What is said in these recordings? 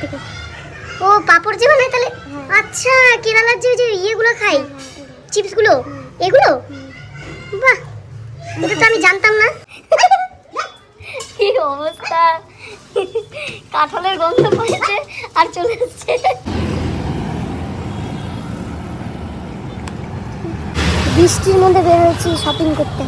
থেকে। ও পাপড় যে বানায় তাহলে? আচ্ছা, কেরালার যে যে ইয়েগুলো খাই, চিপসগুলো, এগুলো? বাহ, এটা তো আমি জানতাম না। কি অবস্থা, কাঁঠালের গন্ধ পেয়েছে আর চলে যাচ্ছে। বৃষ্টির মধ্যে বের হয়েছি শপিং করতে।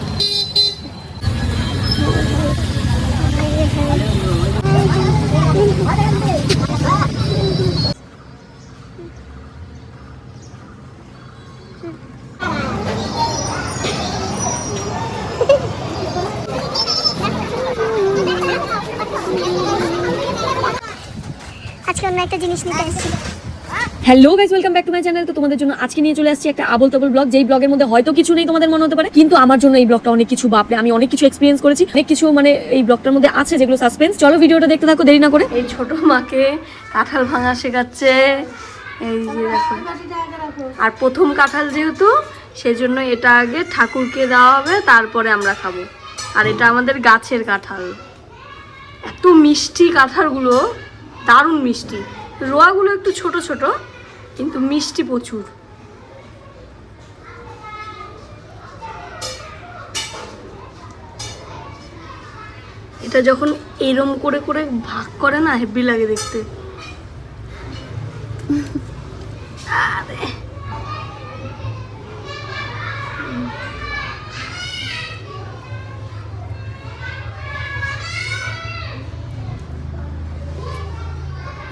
আজকে অন্য একটা জিনিস নিতে আসছি। Hello guys, welcome back to my channel. তো তোমাদের জন্য আজকে নিয়ে চলে আসছি একটা আবল তাবল ব্লগ, যেই ব্লগের মধ্যে হয়তো কিছু নেই তোমাদের মনে হতে পারে, কিন্তু আমার জন্য এই ব্লগটা অনেক কিছু। বাপরে, আমি অনেক কিছু এক্সপিরিয়েন্স করেছি, অনেক কিছু মানে এই ব্লগটার মধ্যে আছে যেগুলো সাসপেন্স। চলো ভিডিওটা দেখতে থাকো দেরি না করে। এই ছোট মাকে কাঁঠাল ভাঙা শেখাচ্ছে, এই যে দেখো। আর প্রথম কাঁঠাল যেহেতু, সেজন্য এটা আগে ঠাকুরকে দেওয়া হবে, তারপরে আমরা খাবো। আর এটা আমাদের গাছের কাঁঠাল। এত মিষ্টি কাঁঠালগুলো, দারুণ মিষ্টি। রোয়াগুলো একটু ছোট ছোট, কিন্তু মিষ্টি প্রচুর। এটা যখন এরম করে করে ভাগ করে না, হেভি লাগে দেখতে। আরে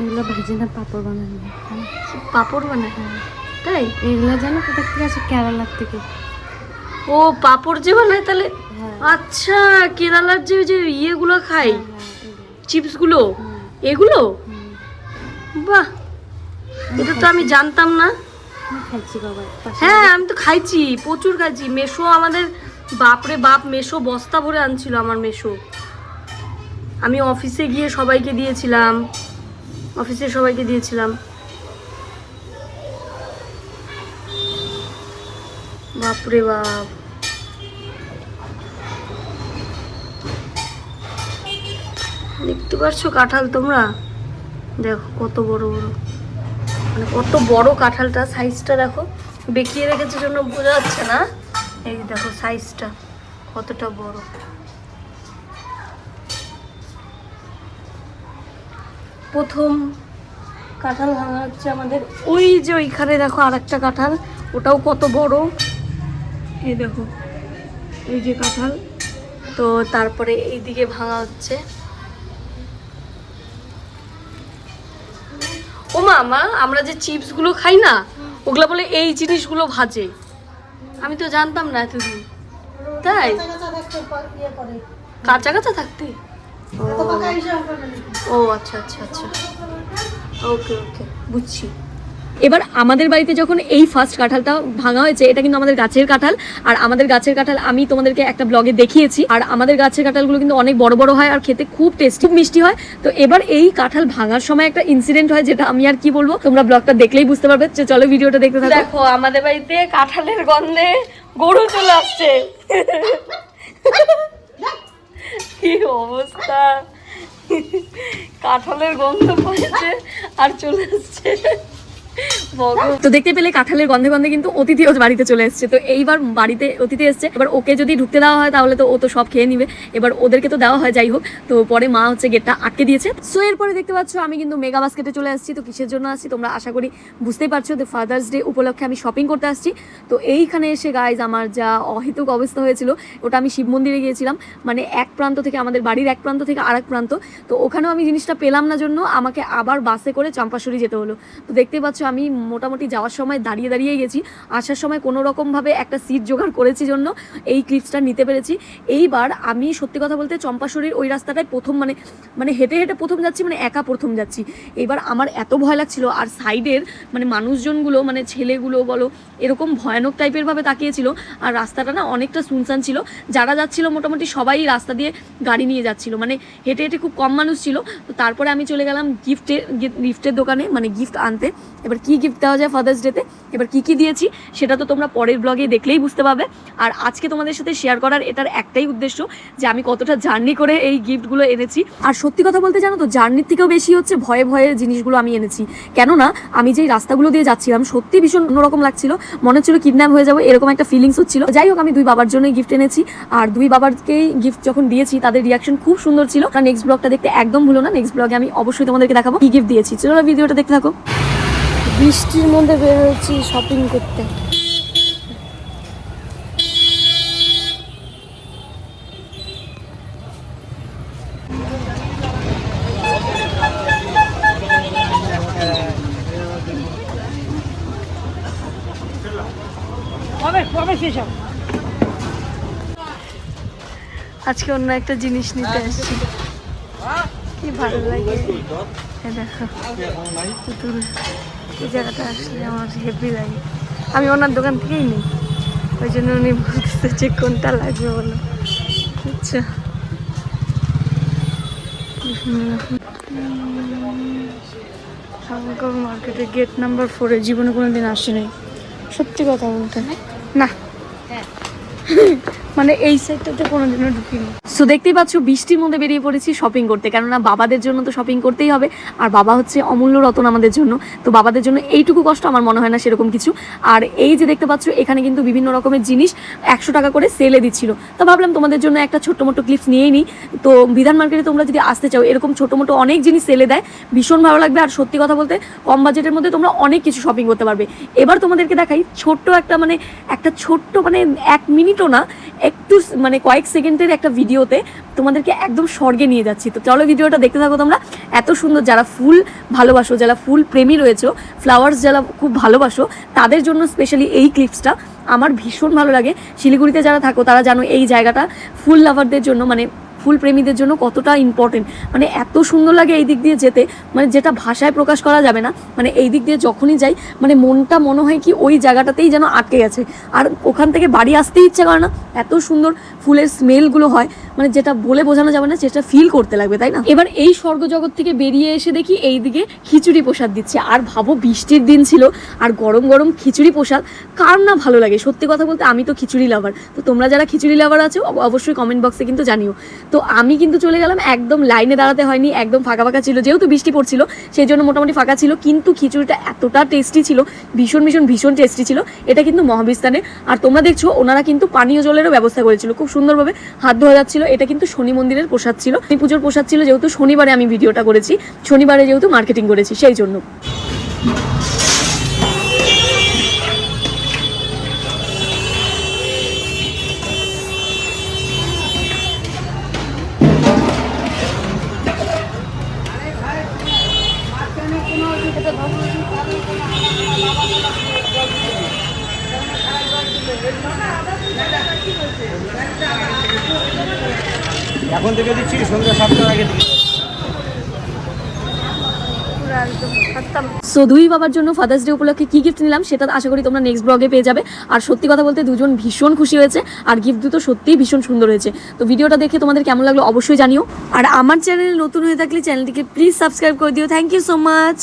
এগুলো ভেজে না পাঁপড় বানানো, পাঁপড় বানায়? তাই? এগুলো জানো কোথা থেকে আসে? কেরালার থেকে। ও পাঁপড় যে বানায় তাহলে? আচ্ছা, কেরালার যে যে ইয়েগুলো খাই, চিপসগুলো, এগুলো? বাহ, এটা তো আমি জানতাম না। খাইছি বাবা। হ্যাঁ, আমি তো খাইছি, প্রচুর খাইছি। মেশো আমাদের, বাপরে বাপ, মেশো বস্তা ভরে আনছিল আমার মেশো। আমি অফিসে গিয়ে সবাইকে দিয়েছিলাম, অফিসে সবাইকে দিয়েছিলাম। বাপরে বাপ, দেখতে পাচ্ছো কাঁঠাল তোমরা? দেখো কত বড় বড়, মানে কত বড় কাঁঠালটা, সাইজটা দেখো। বেঁকিয়ে রেখেছে জন্য বোঝা যাচ্ছে না। এই দেখো সাইজটা কতটা বড়। প্রথম কাঁঠাল ভাঙা হচ্ছে আমাদের। ওই যে ওইখানে দেখো আর একটা কাঁঠাল, ওটাও কত বড়। এই দেখো, এই যে কাঁঠাল। তো তারপরে এইদিকে ভাঙা হচ্ছে। ও মা, আমরা যে চিপসগুলো খাই না, ওগুলা বলে এই জিনিসগুলো ভাজে। আমি তো জানতাম না এতদিন। তাই? কাঁচা কাঁচা থাকতে? ও আচ্ছা আচ্ছা আচ্ছা, ওকে ওকে, বুঝছি। এবার আমাদের বাড়িতে যখন এই ফার্স্ট কাঁঠালটা ভাঙা হয়েছে, এটা কিন্তু আমাদের গাছের কাঁঠাল। আর আমাদের গাছের কাঁঠাল আমি তোমাদেরকে একটা ব্লগে দেখিয়েছি। আর আমাদের গাছের কাঁঠালগুলো কিন্তু অনেক বড় বড় হয় আর খেতে খুব টেস্টি, খুব মিষ্টি হয়। তো এবার এই কাঁঠাল ভাঙার সময় একটা ইনসিডেন্ট হয়, যেটা আমি আর কি বলবো, তোমরা ব্লগটা দেখলেই বুঝতে পারবে। চলো ভিডিওটা দেখতে থাকো। দেখো, আমাদের বাড়িতে কাঁঠালের গন্ধে গরু চলে আসছে। কি অবস্থা, কাঁঠালের গন্ধ পেয়েছে আর চলে আসছে। তো দেখতে পেলে কাঁঠালের গন্ধে গন্ধে কিন্তু অতিথিও বাড়িতে চলে এসছে। তো এইবার বাড়িতে অতিথি এসছে, এবার ওকে যদি ঢুকতে দেওয়া হয় তাহলে তো ও তো সব খেয়ে নিবে। এবার ওদেরকে তো দেওয়া হয়, যাই হোক। তো পরে মা হচ্ছে গেটটা আটকে দিয়েছে। সো এরপরে দেখতে পাচ্ছ আমি কিন্তু মেগা বাস্কেটে চলে আসছি। তো কিসের জন্য আসছি তোমরা আশা করি বুঝতেই পারছো। তো ফাদার্স ডে উপলক্ষে আমি শপিং করতে আসছি। তো এইখানে এসে গাইজ আমার যা অহেতুক অবস্থা হয়েছিল, ওটা আমি শিব মন্দিরে গিয়েছিলাম, মানে এক প্রান্ত থেকে, আমাদের বাড়ির এক প্রান্ত থেকে আরেক প্রান্ত। তো ওখানেও আমি জিনিসটা পেলাম না জন্য আমাকে আবার বাসে করে চম্পাশরী যেতে হলো। তো দেখতে পাচ্ছ আমি মোটামুটি যাওয়ার সময় দাঁড়িয়ে দাঁড়িয়ে গেছি, আসার সময় কোনো রকমভাবে একটা সিট জোগাড় করেছি জন্য এই ক্লিপসটা নিতে পেরেছি। এইবার আমি সত্যি কথা বলতে চম্পাশরীর ওই রাস্তাটায় প্রথম মানে হেঁটে হেঁটে প্রথম যাচ্ছি, মানে একা প্রথম যাচ্ছি। এবার আমার এত ভয় লাগছিল, আর সাইডের মানে মানুষজনগুলো, মানে ছেলেগুলো বলো, এরকম ভয়ানক টাইপের ভাবে তাকিয়েছিল। আর রাস্তাটা না অনেকটা শুনশান ছিল, যারা যাচ্ছিল মোটামুটি সবাই রাস্তা দিয়ে গাড়ি নিয়ে যাচ্ছিল, মানে হেঁটে হেঁটে খুব কম মানুষ ছিল। তো তারপরে আমি চলে গেলাম গিফটের দোকানে, মানে গিফট আনতে। এবার এবার কি গিফট দেওয়া যায় ফাদার্স ডেতে, এবার কি দিয়েছি সেটা তো তোমরা পরের ব্লগে দেখলেই বুঝতে পারবে। আর আজকে তোমাদের সাথে শেয়ার করার এটার একটাই উদ্দেশ্য যে আমি কতটা জার্নি করে এই গিফটগুলো এনেছি। আর সত্যি কথা বলতে জানো তো, জার্নির থেকেও বেশি হচ্ছে ভয়ে ভয়ে জিনিসগুলো আমি এনেছি। কেননা আমি যেই রাস্তাগুলো দিয়ে যাচ্ছিলাম সত্যি ভীষণ অন্যরকম লাগছিল, মনে হচ্ছিল কিডন্যাপ হয়ে যাবো, এরকম একটা ফিলিংস হচ্ছিল। যাই হোক, আমি দুই বাবার জন্যই গিফট এনেছি, আর দুই বাবারকেই গিফট যখন দিয়েছি তাদের রিয়াকশন খুব সুন্দর ছিল। নেক্সট ব্লগটা দেখতে একদম ভুলো না, নেক্সট ব্লগে আমি অবশ্যই তোমাদেরকে দেখাবো কি গিফট দিয়েছি। চলো ভিডিওটা দেখতে থাকো। বৃষ্টির মধ্যে বের হয়েছি শপিং করতে। আজকে অন্য একটা জিনিস নিতে আসছি, কি ভালো লাগে। দেখো পুতুল, এই জায়গাটা আসলে আমার হেভি লাগে। আমি ওনার দোকান থেকেই নিই, ওই জন্য উনি বলতেছে যে কোনটা লাগবে বলো। আচ্ছা, শালগড় মার্কেটের গেট নাম্বার 4-এ জীবনে কোনোদিন আসেনি, সত্যি কথা বলতে না, মানে এই সাইডটাতে কোনোদিনও ঢুকিনি। সো দেখতেই পাচ্ছ বৃষ্টির মধ্যে বেরিয়ে পড়েছি শপিং করতে, কেননা বাবাদের জন্য তো শপিং করতেই হবে, আর বাবা হচ্ছে অমূল্য রতন আমাদের জন্য। তো বাবাদের জন্য এইটুকু কষ্ট আমার মনে হয় না সেরকম কিছু। আর এই যে দেখতে পাচ্ছ এখানে কিন্তু বিভিন্ন রকমের জিনিস 100 টাকা করে সেলে দিচ্ছিল, তো ভাবলাম তোমাদের জন্য একটা ছোট্ট মোটো ক্লিপস নিয়েই নিই। তো বিধান মার্কেটে তোমরা যদি আসতে চাও এরকম ছোটো মোটো অনেক জিনিস সেলে দেয়, ভীষণ ভালো লাগবে। আর সত্যি কথা বলতে কম বাজেটের মধ্যে তোমরা অনেক কিছু শপিং করতে পারবে। এবার তোমাদেরকে দেখাই ছোট্ট একটা ছোট্ট 1 মিনিটও না, একটু কয়েক সেকেন্ডের একটা ভিডিওতে তোমাদেরকে একদম স্বর্গে নিয়ে যাচ্ছি। তো চলো ভিডিওটা দেখতে থাকো তোমরা। এত সুন্দর, যারা ফুল ভালোবাসো, যারা ফুল প্রেমী রয়েছো, ফ্লাওয়ার্স যারা খুব ভালোবাসো, তাদের জন্য স্পেশালি এই ক্লিপসটা আমার ভীষণ ভালো লাগে। শিলিগুড়িতে যারা থাকো তারা জানো এই জায়গাটা ফুল লাভারদের জন্য, ফুল প্রেমীদের জন্য কতটা ইম্পর্টেন্ট। এত সুন্দর লাগে এই দিক দিয়ে যেতে, যেটা ভাষায় প্রকাশ করা যাবে না। এই দিক দিয়ে যখনই যাই মনটা মনে হয় কি ওই জায়গাটাতেই যেন আটকে গেছে, আর ওখান থেকে বাড়ি আসতেই ইচ্ছে করে না। এত সুন্দর ফুলের স্মেলগুলো হয়, যেটা বলে বোঝানো যাবে না, সেটা ফিল করতে লাগবে, তাই না? এবার এই স্বর্গজগৎ থেকে বেরিয়ে এসে দেখি এইদিকে খিচুড়ি প্রসাদ দিচ্ছে। আর ভাবো বৃষ্টির দিন ছিল আর গরম গরম খিচুড়ি প্রসাদ কার না ভালো লাগে। সত্যি কথা বলতে আমি তো খিচুড়ি লাভার, তো তোমরা যারা খিচুড়ি লাভার আছো অবশ্যই কমেন্ট বক্সে কিন্তু জানিও। তো আমি কিন্তু চলে গেলাম, একদম লাইনে দাঁড়াতে হয়নি, একদম ফাঁকা ফাঁকা ছিল, যেহেতু বৃষ্টি পড়ছিল সেই জন্য মোটামুটি ফাঁকা ছিল। কিন্তু খিচুড়িটা এতটা টেস্টি ছিল, ভীষণ ভীষণ ভীষণ টেস্টি ছিল। এটা কিন্তু মহাবিস্তানে, আর তোমরা দেখছো ওনারা কিন্তু পানীয় জলেরও ব্যবস্থা করেছিল, খুব সুন্দরভাবে হাত ধোয়া যাচ্ছিল। এটা কিন্তু শনি মন্দিরের প্রসাদ ছিল, শনি পুজোর প্রসাদ ছিল, যেহেতু শনিবারে আমি ভিডিওটা করেছি, শনিবারে যেহেতু মার্কেটিং করেছি সেই জন্য। এখন থেকে দিচ্ছি সন্ধ্যা 7টার আগে দিচ্ছি। সো দুই বাবার জন্য ফাদার্স ডে উপলক্ষে কি গিফট নিলাম সেটা আশা করি তোমরা নেক্সট ব্লগে পেয়ে যাবে। আর সত্যি কথা বলতে দুজন ভীষণ খুশি হয়েছে, আর গিফট দুটো সত্যিই ভীষণ সুন্দর হয়েছে। তো ভিডিওটা দেখে তোমাদের কেমন লাগলো অবশ্যই জানিও। আর আমার চ্যানেল নতুন হয়ে থাকলে চ্যানেলটিকে প্লিজ সাবস্ক্রাইব করে দিও। Thank you so much.